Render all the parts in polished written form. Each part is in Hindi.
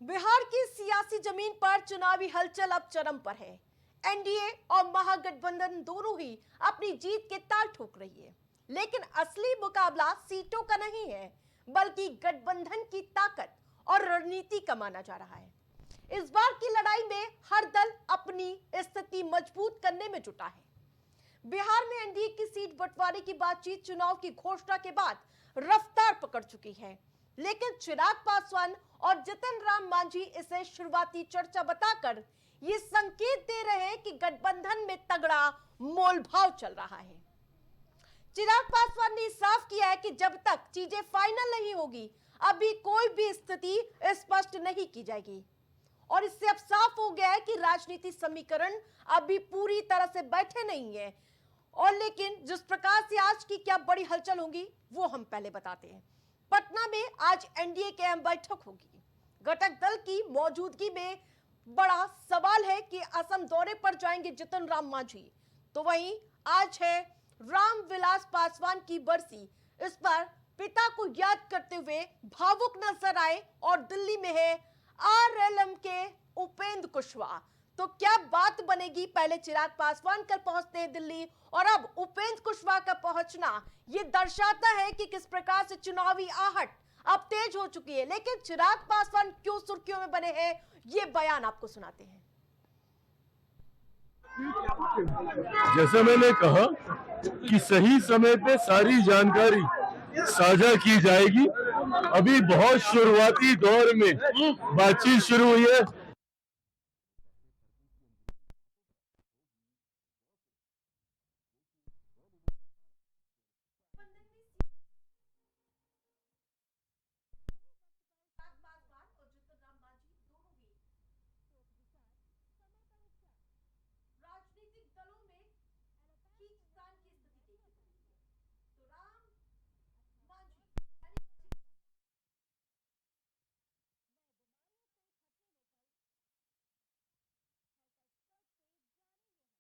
बिहार की सियासी जमीन पर चुनावी हलचल अब चरम पर है। एनडीए और महागठबंधन दोनों ही अपनी जीत के ताल ठोक रही है, लेकिन असली मुकाबला सीटों का नहीं है, बल्कि गठबंधन की ताकत और रणनीति का माना जा रहा है। इस बार की लड़ाई में हर दल अपनी स्थिति मजबूत करने में जुटा है। बिहार में एनडीए की सीट बंटवारे की बातचीत चुनाव की घोषणा के बाद रफ्तार पकड़ चुकी है, लेकिन चिराग पासवान और जितन राम मांझी इसे शुरुआती चर्चा बताकर ये संकेत दे रहे हैं कि गठबंधन में तगड़ा मोलभाव चल रहा है। चिराग पासवान ने साफ किया है कि जब तक चीजें फाइनल नहीं होगी, अभी कोई भी स्थिति स्पष्ट नहीं की जाएगी। और इससे अब साफ हो गया है कि राजनीति समीकरण अभी पूरी तरह से बैठे नहीं है। और लेकिन जिस प्रकार से आज की क्या बड़ी हलचल होगी वो हम पहले बताते हैं। पटना में आज एनडीए की अहम बैठक होगी। घटक दल की मौजूदगी में बड़ा सवाल है कि असम दौरे पर जाएंगे जितन राम मांझी। तो वहीं आज है रामविलास पासवान की बरसी। इस पर पिता को याद करते हुए भावुक नजर आए और दिल्ली में है आरएलएम के उपेंद्र कुशवाहा। तो क्या बात बनेगी? पहले चिराग पासवान कल पहुंचते हैं दिल्ली और अब उपेंद्र कुशवाहा का पहुंचना ये दर्शाता है कि किस प्रकार से चुनावी आहट अब तेज हो चुकी है। लेकिन चिराग पासवान क्यों सुर्खियों में बने हैं, ये बयान आपको सुनाते हैं। जैसा मैंने कहा कि सही समय पे सारी जानकारी साझा की जाएगी। अभी बहुत शुरुआती दौर में बातचीत शुरू हुई है। राजनीतिक दलों में खींचतान की स्थिति देखी जा रही है। तो राम मांझी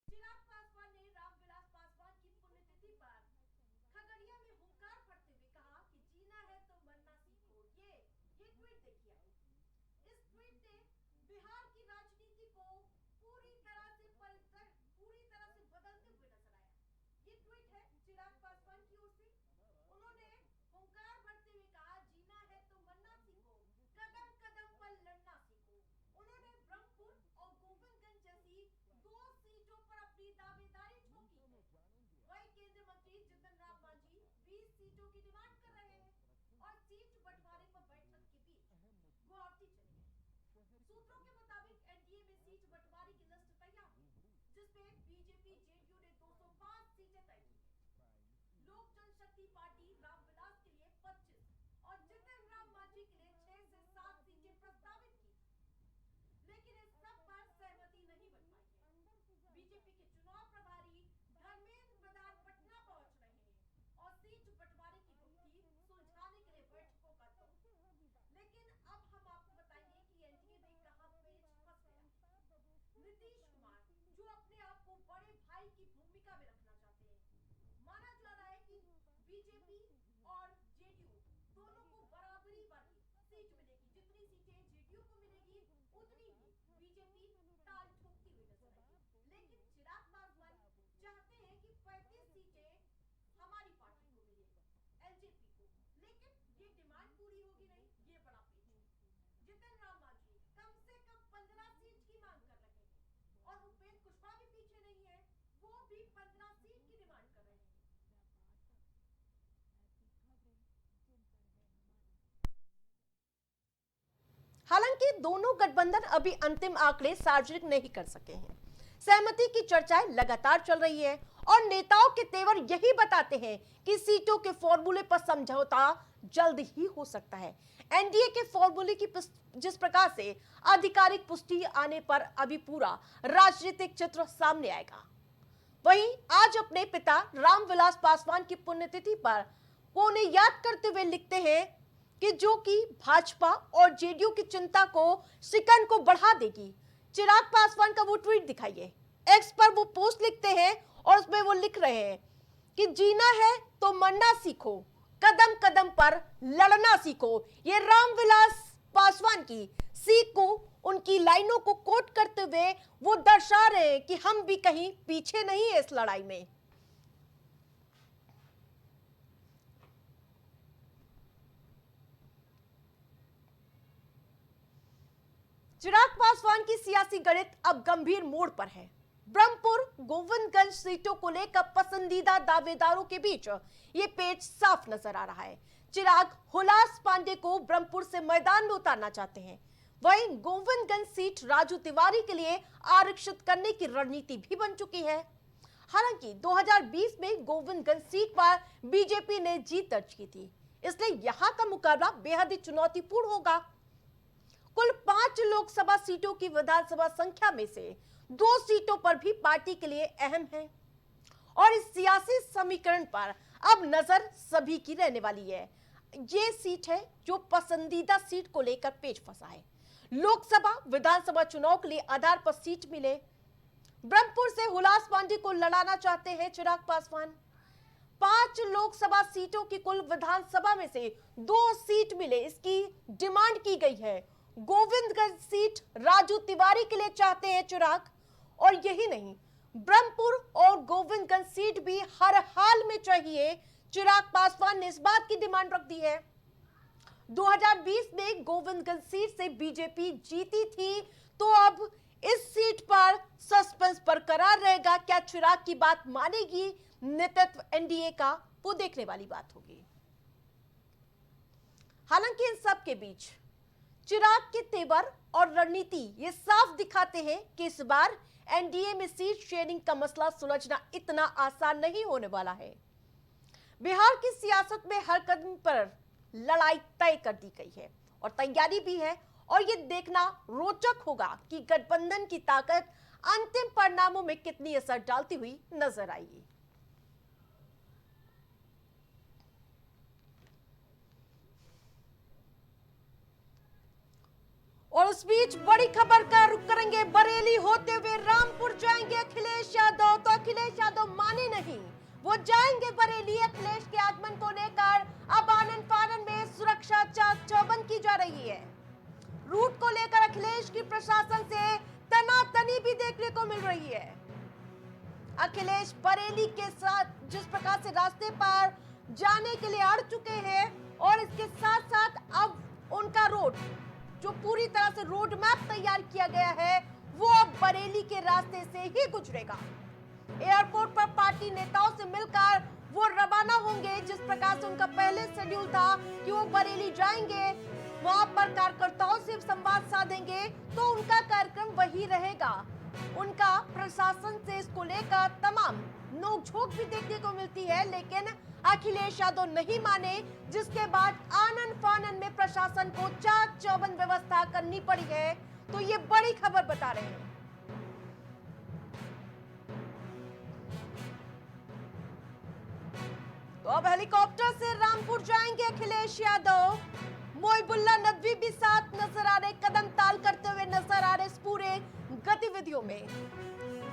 चिराग पासवान ने रामविलास पासवान की पुण्यतिथि पर खगड़िया में हुंकार भरते हुए कहा कि जीना है तो मरना सीखो। ये ट्वीट देखिए। इस ट्वीट ने बिहार की राजनीति को पूरी तरह से बदलते हुए नजर आया। ये ट्वीट है चिराग पासवान की ओर से। उन्होंने हुंकार भरते हुए कहा, जीना है तो मरना सीखो, कदम कदम पर लड़ना सीखो। उन्होंने ब्रह्मपुर और गोविंदगंज जैसी 2 सीटों पर अपनी दावेदारी ठोकी है। वहीं केंद्रीय मंत्री जितन राम मांझी 20 सीटों की डिमांड कर रहे हैं और सीट बंटवारे पर बैठक के बीच गुवाहाटी चले गए। सूत्रों के मुताबिक एनडीए में सीट बंटवारे की लिस्ट तैयार है, जिसमें बीजेपी जेडीयू ने 205 सीटें तय की है। लोक जनशक्ति पार्टी रामविलास के लिए 25 और जितन राम मांझी के लिए 6 से 7 सीटें प्रस्तावित की, लेकिन इस सब पर सहमति नहीं बन पाई है। बीजेपी के चुनाव प्रभारी धर्मेंद्र प्रधान पटना पहुंच रहे हैं और सीट बंटवारे की गुत्थी सुलझाने के लिए बैठकों का दौर। लेकिन अब हम आपको बताएंगे कि एनडीए में कहां पेच फंस गया। नीतीश कुमार, जो अपने आप को बड़े भाई की भूमिका में रखना चाहते हैं, माना जा रहा है कि बीजेपी और जेडीयू दोनों को बराबरी वाली सीट मिलेगी। जितनी सीटें जेडीयू को मिलेगी उतनी ही बीजेपी ताल ठोकती हुई नजर आएगी। लेकिन चिराग पासवान चाहते हैं कि 35 सीटें हमारी पार्टी को मिले, एलजेपी को। लेकिन ये डिमांड पूरी होगी नहीं, ये बड़ा पेच है। जितन राम मांझी कम से कम 15 सीट की मांग कर रहे हैं और उपेंद्र कुशवाहा भी पीछे नहीं है, वो भी 15 सीट की डिमांड कर रहे हैं। हालांकि दोनों गठबंधन अभी अंतिम आंकड़े सार्वजनिक नहीं कर सके हैं। सहमति की चर्चाएं लगातार चल रही है और नेताओं के तेवर यही बताते हैं कि सीटों के फॉर्मूले पर समझौता जल्द ही हो सकता है। एनडीए के फॉर्मूले की जिस प्रकार से आधिकारिक पुष्टि आने पर अभी पूरा राजनीतिक चित्र सामने आएगा। वहीं आज अपने पिता रामविलास पासवान की पुण्यतिथि पर वो उन्हें याद करते हुए लिखते हैं कि जो कि भाजपा और जेडीयू की चिंता को शिकन को बढ़ा देगी। चिराग पासवान का वो ट्वीट दिखाइए। एक्स पर वो पोस्ट लिखते हैं और उसमें वो लिख रहे हैं कि जीना है तो मरना सीखो, कदम कदम पर लड़ना सीखो। ये रामविलास पासवान की सी को, उनकी लाइनों को कोट करते हुए वो दर्शा रहे हैं कि हम भी कहीं पीछे नहीं है इस लड़ाई में। चिराग पासवान की सियासी गणित अब गंभीर मोड़ पर है। ब्रह्मपुर गोविंदगंज सीटों को लेकर पसंदीदा दावेदारों के बीच ये पेच साफ नजर आ रहा है। चिराग हुलास पांडे को ब्रह्मपुर से मैदान में उतारना चाहते हैं। वहीं गोविंदगंज सीट राजू तिवारी के लिए आरक्षित करने की रणनीति भी बन चुकी है। हालांकि 2020 में गोविंदगंज सीट पर बीजेपी ने जीत दर्ज की थी, इसलिए यहां का मुकाबला बेहद ही चुनौतीपूर्ण होगा। कुल 5 लोकसभा सीटों की विधानसभा संख्या में से 2 सीटों पर भी पार्टी के लिए अहम है और इस सियासी समीकरण पर अब नजर सभी की रहने वाली है। ये सीट है जो पसंदीदा सीट को लेकर पेच फंसा है। लोकसभा विधानसभा चुनाव के लिए आधार पर सीट मिले। ब्रह्मपुर से हुलास पांडे को लड़ाना चाहते हैं चिराग पासवान। 5 लोकसभा सीटों की कुल विधानसभा में से 2 सीट मिले, इसकी डिमांड की गई है। गोविंदगंज सीट राजू तिवारी के लिए चाहते हैं चिराग, और यही नहीं, ब्रह्मपुर और गोविंदगंज सीट भी हर हाल में चाहिए। चिराग पासवान ने इस बात की डिमांड रख दी है। 2020 में गोविंदगंज सीट से बीजेपी जीती थी, तो अब इस सीट पर सस्पेंस बरकरार रहेगा। क्या चिराग की बात मानेगी नेतृत्व एनडीए का, वो देखने वाली बात होगी। हालांकि इन सब के बीच चिराग के तेवर और रणनीति ये साफ दिखाते हैं कि इस बार एनडीए में सीट शेयरिंग का मसला सुलझना इतना आसान नहीं होने वाला है। बिहार की सियासत में हर कदम पर लड़ाई तय कर दी गई है और तैयारी भी है, और ये देखना रोचक होगा कि गठबंधन की ताकत अंतिम परिणामों में कितनी असर डालती हुई नजर आएगी। और उस बीच बड़ी खबर का रुख करेंगे। बरेली होते हुए रामपुर जाएंगे अखिलेश यादव, तो अखिलेश यादव माने नहीं, वो जाएंगे बरेली। अखिलेश के आगमन को लेकर अब आनन फानन में सुरक्षा चाक चौबंद की जा रही है। रूट को लेकर अखिलेश की प्रशासन से तनातनी भी देखने को मिल रही है। अखिलेश बरेली के साथ जिस प्रकार से रास्ते पर जाने के लिए अड़ चुके हैं, और इसके साथ साथ अब उनका रोड जो पूरी तरह से रोड मैप तैयार किया गया है, वो अब बरेली के रास्ते से ही गुजरेगा। एयरपोर्ट पर पार्टी नेताओं से मिलकर वो रवाना होंगे। जिस प्रकार से उनका पहले शेड्यूल था कि वो बरेली जाएंगे, वहां पर कार्यकर्ताओं से संवाद साधेंगे, तो उनका कार्यक्रम वही रहेगा। उनका प्रशासन से इसको लेकर तमाम नोकझोंक भी देखने को मिलती है, लेकिन अखिलेश यादव नहीं माने, जिसके बाद आनन फानन में प्रशासन को चाक चौबंद व्यवस्था करनी पड़ी है। तो ये बड़ी खबर बता रहे हैं। तो अब हेलीकॉप्टर से रामपुर जाएंगे अखिलेश यादव। मोहिबुल्ला नदवी भी साथ नजर आ रहे, कदम ताल करते हुए नजर आ रहे इस पूरे गतिविधियों में।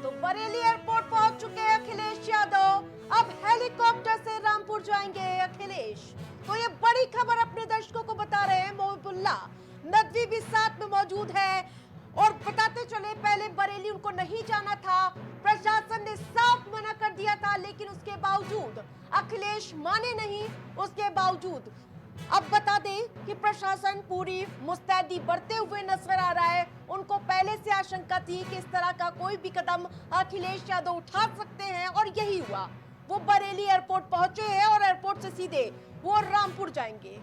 तो बरेली एयरपोर्ट पहुंच चुके हैं अखिलेश यादव, अब हेलीकॉप्टर से रामपुर जाएंगे अखिलेश। तो ये बड़ी खबर अपने दर्शकों को बता रहे हैं। मोहिबुल्ला नदवी भी साथ में मौजूद है, और बताते चले पहले बरेली उनको नहीं जाना था, प्रशासन ने साफ मना कर दिया था, लेकिन उसके बावजूद अखिलेश माने नहीं। उसके बावजूद अब बता दें कि प्रशासन पूरी मुस्तैदी बरते हुए नजर आ रहा है। उनको पहले से आशंका थी कि इस तरह का कोई भी कदम अखिलेश यादव उठा सकते हैं, और यही हुआ। वो बरेली एयरपोर्ट पहुंचे हैं और एयरपोर्ट से सीधे वो रामपुर जाएंगे।